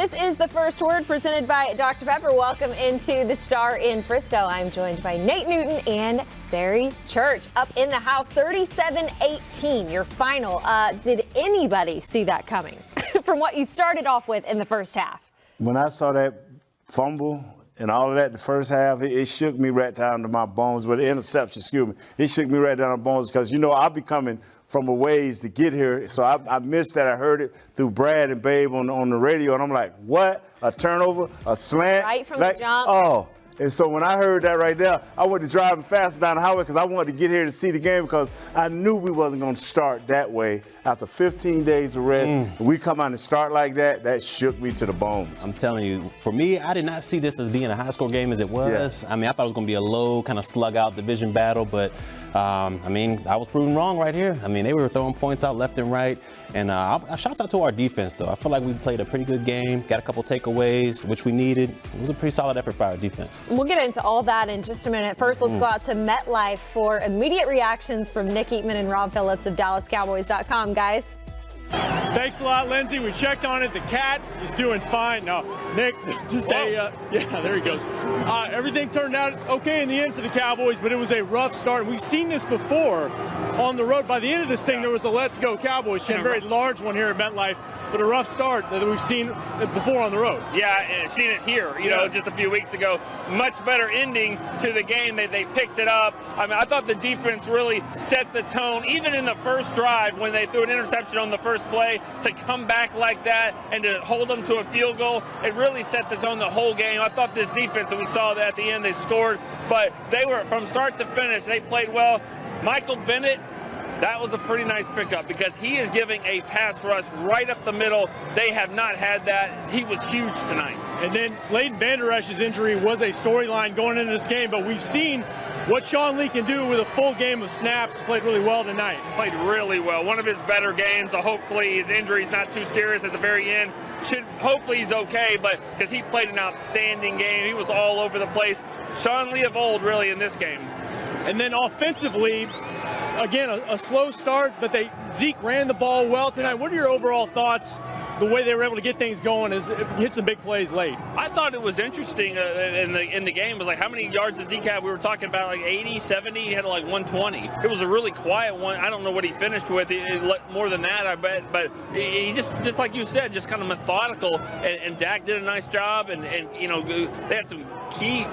This is The First Word presented by Dr. Pepper. Welcome into the Star in Frisco. I'm joined by Nate Newton and Barry Church. Up in the house, 37-18, your final. Did anybody see that coming from what you started off with in the first half? When I saw that fumble and all of that in the first half, it shook me right down to my bones. But the interception, excuse me, it shook me right down to my bones because, I'll be coming from a ways to get here. So I missed that. I heard it through Brad and Babe on the radio, and I'm like, what? A turnover? A slant? Right from the jump? Oh. And so when I heard that right there, I went to driving faster down the highway because I wanted to get here to see the game because I knew we wasn't going to start that way. After 15 days of rest, we come out and start like that, that shook me to the bones. I'm telling you, for me, I did not see this as being a high-score game as it was. Yeah. I I thought it was going to be a low, kind of slug-out division battle, but, I was proven wrong right here. They were throwing points out left and right, and shouts out to our defense, though. I feel like we played a pretty good game, got a couple takeaways, which we needed. It was a pretty solid effort by our defense. We'll get into all that in just a minute. First, let's go out to MetLife for immediate reactions from Nick Eatman and Rob Phillips of DallasCowboys.com, guys. Thanks a lot, Lindsay. We checked on it. The cat is doing fine. No, Nick, just yeah, there he goes. Everything turned out okay in the end for the Cowboys, but it was a rough start. We've seen this before on the road. By the end of this thing, there was a Let's Go Cowboys chant, a very large one here at MetLife, but a rough start that we've seen before on the road. Yeah, and seen it here, just a few weeks ago. Much better ending to the game. They picked it up. I thought the defense really set the tone, even in the first drive when they threw an interception on the first play, to come back like that and to hold them to a field goal. It really set the tone the whole game. I thought this defense, and we saw that at the end, they scored, but they were, from start to finish, they played well. Michael Bennett, that was a pretty nice pickup because he is giving a pass rush right up the middle. They have not had that. He was huge tonight. And then Leighton Vander Esch's injury was a storyline going into this game, but we've seen what Sean Lee can do with a full game of snaps. He played really well tonight. Played really well. One of his better games. So hopefully his injury is not too serious at the very end. Hopefully he's okay, but because he played an outstanding game. He was all over the place. Sean Lee of old, really, in this game. And then offensively, again, a slow start, but Zeke ran the ball well tonight. What are your overall thoughts, the way they were able to get things going, as it hit some big plays late? I thought it was interesting in the game. It was like, how many yards did Zeke have? We were talking about like 80, 70. He had like 120. It was a really quiet one. I don't know what he finished with. More than that, I bet. But he just like you said, just kind of methodical. And Dak did a nice job. And they had some key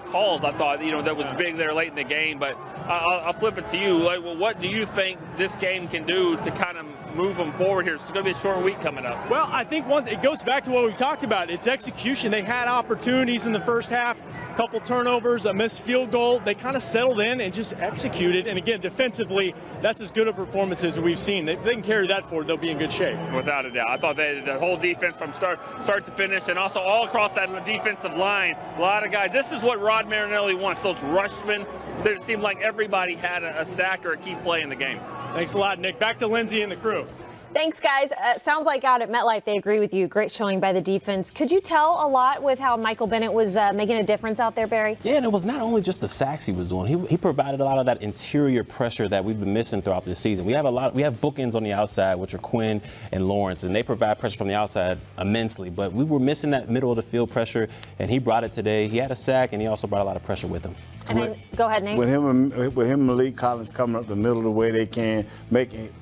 calls, I thought, that was big there late in the game. But I'll flip it to you. What do you think this game can do to kind of move them forward here? It's going to be a short week coming up. Well, I think it goes back to what we talked about. It's execution. They had opportunities in the first half, a couple turnovers, a missed field goal. They kind of settled in and just executed. And again, defensively, that's as good a performance as we've seen. If they can carry that forward, they'll be in good shape. Without a doubt. I thought the whole defense from start to finish, and also all across that defensive line, a lot of guys. This is what Rod Marinelli wants, those rushmen. It seemed like everybody had a sack or a key play in the game. Thanks a lot, Nick. Back to Lindsay and the crew. Thanks, guys. Sounds like out at MetLife they agree with you. Great showing by the defense. Could you tell a lot with how Michael Bennett was making a difference out there, Barry? Yeah, and it was not only just the sacks he was doing. He provided a lot of that interior pressure that we've been missing throughout this season. We have bookends on the outside, which are Quinn and Lawrence, and they provide pressure from the outside immensely. But we were missing that middle of the field pressure, and he brought it today. He had a sack, and he also brought a lot of pressure with him. And then, go ahead, Nate. With him and Malik Collins coming up the middle the way they can,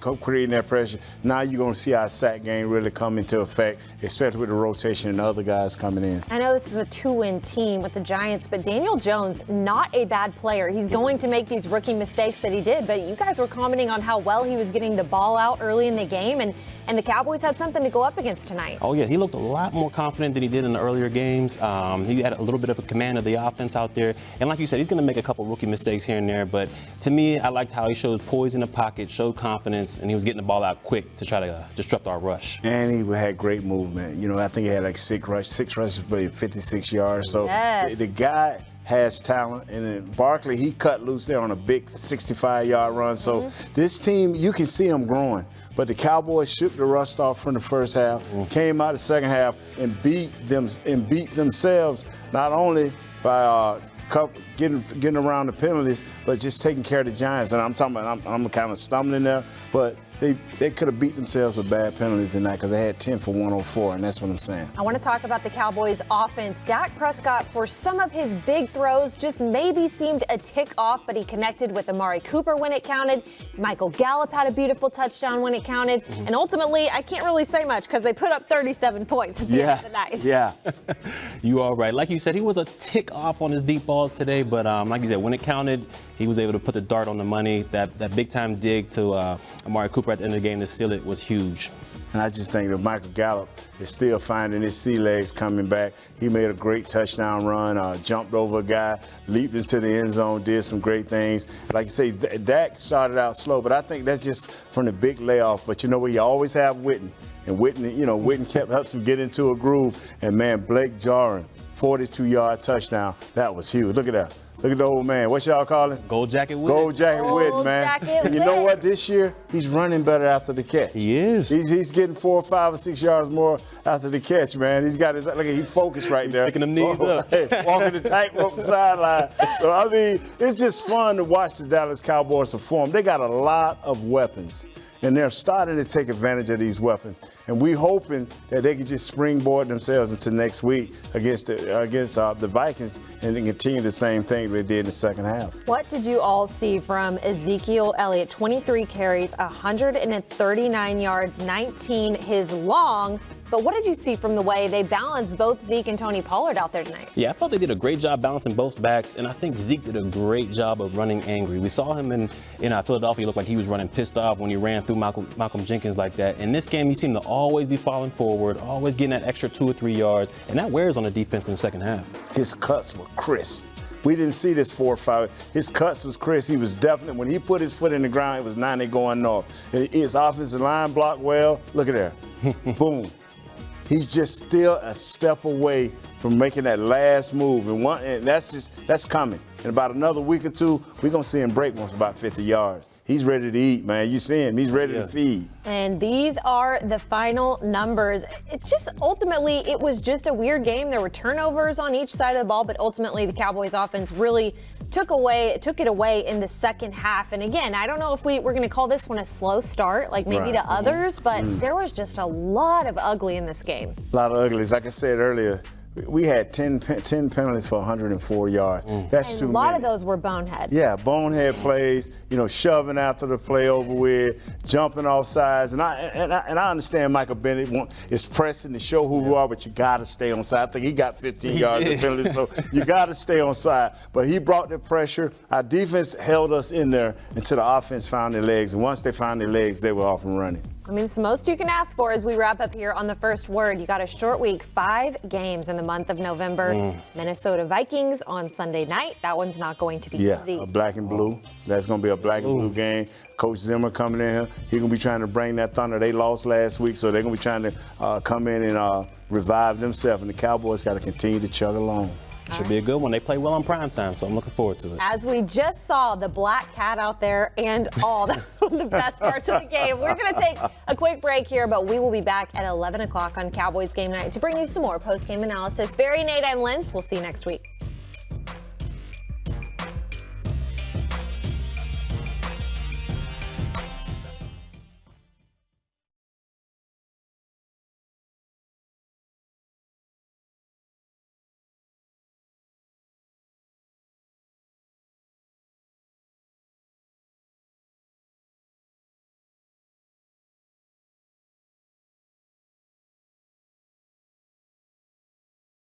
creating that pressure, now you're going to see our sack game really come into effect, especially with the rotation and the other guys coming in. I know this is a 2-win team with the Giants, but Daniel Jones, not a bad player. He's going to make these rookie mistakes that he did, but you guys were commenting on how well he was getting the ball out early in the game, and the Cowboys had something to go up against tonight. Oh, yeah, he looked a lot more confident than he did in the earlier games. He had a little bit of a command of the offense out there, and like you said, he's going to make a couple rookie mistakes here and there, but to me, I liked how he showed poise in the pocket, showed confidence, and he was getting the ball out quick to try to disrupt our rush. And he had great movement. I think he had like six rushes, but 56 yards. So yes. The guy has talent, and then Barkley, he cut loose there on a big 65-yard run. So this team, you can see them growing. But the Cowboys shook the rust off from the first half, came out the second half, and beat themselves not only by getting around the penalties, but just taking care of the Giants. And I'm talking about, I'm kind of stumbling there, but they could have beat themselves with bad penalties tonight because they had 10 for 104, and that's what I'm saying. I want to talk about the Cowboys offense. Dak Prescott, for some of his big throws, just maybe seemed a tick off, but he connected with Amari Cooper when it counted. Michael Gallup had a beautiful touchdown when it counted. And ultimately, I can't really say much because they put up 37 points at the end of the night. Yeah. You are right. Like you said, he was a tick off on his deep balls today, but like you said, when it counted, he was able to put the dart on the money. That big-time dig to Amari Cooper at the end of the game to seal it was huge. And I just think that Michael Gallup is still finding his sea legs coming back. He made a great touchdown run, jumped over a guy, leaped into the end zone, did some great things. Like you say, Dak started out slow, but I think that's just from the big layoff. But you know what? You always have Witten. And Witten helps him get into a groove. And, man, Blake Jarwin, 42-yard touchdown. That was huge. Look at that. Look at the old man. What y'all call him? Gold jacket Witten. Gold jacket Witten, man. And you know what? This year, he's running better after the catch. He is. He's getting 4 or 5 or 6 yards more after the catch, man. He's got his, look at, he's focused right there. Picking them knees up. Walking the tightrope sideline. So, I mean, it's just fun to watch the Dallas Cowboys perform. They got a lot of weapons. And they're starting to take advantage of these weapons. And we're hoping that they can just springboard themselves into next week against the Vikings and then continue the same thing they did in the second half. What did you all see from Ezekiel Elliott? 23 carries, 139 yards, 19 his long. But what did you see from the way they balanced both Zeke and Tony Pollard out there tonight? Yeah, I thought they did a great job balancing both backs, and I think Zeke did a great job of running angry. We saw him in Philadelphia. He looked like he was running pissed off when he ran through Malcolm Jenkins like that. In this game, he seemed to always be falling forward, always getting that extra 2 or 3 yards, and that wears on the defense in the second half. His cuts were crisp. We didn't see this 4 or 5. His cuts was crisp. He was definitely, when he put his foot in the ground, it was 90 going north. His offensive line blocked well. Look at there. Boom. He's just still a step away from making that last move. And that's coming. In about another week or two, we're going to see him break once about 50 yards. He's ready to eat, man. You see him. He's ready to feed. And these are the final numbers. It's just ultimately, it was just a weird game. There were turnovers on each side of the ball, but ultimately the Cowboys offense really took it away in the second half. And again, I don't know if we're going to call this one a slow start, like maybe to others, but there was just a lot of ugly in this game. A lot of uglies. Like I said earlier, we had 10 penalties for 104 yards. That's too many. A lot of those were boneheads. Yeah, bonehead plays, shoving after the play over with, jumping off sides. And I understand Michael Bennett is pressing to show who you are, but you got to stay on side. I think he got 15 yards of penalties, so you got to stay on side. But he brought the pressure. Our defense held us in there until the offense found their legs. And once they found their legs, they were off and running. I mean, it's the most you can ask for as we wrap up here on the first word. You got a short week, 5 games in the month of November. Minnesota Vikings on Sunday night. That one's not going to be easy. Yeah, a black and blue. That's going to be a black and blue game. Coach Zimmer coming in here. He's going to be trying to bring that thunder. They lost last week, so they're going to be trying to come in and revive themselves. And the Cowboys got to continue to chug along. Should be a good one. They play well on primetime, so I'm looking forward to it. As we just saw the black cat out there and all, that's one of the best parts of the game. We're going to take a quick break here, but we will be back at 11 o'clock on Cowboys Game Night to bring you some more post-game analysis. Barry, Nate, I'm Linz. We'll see you next week.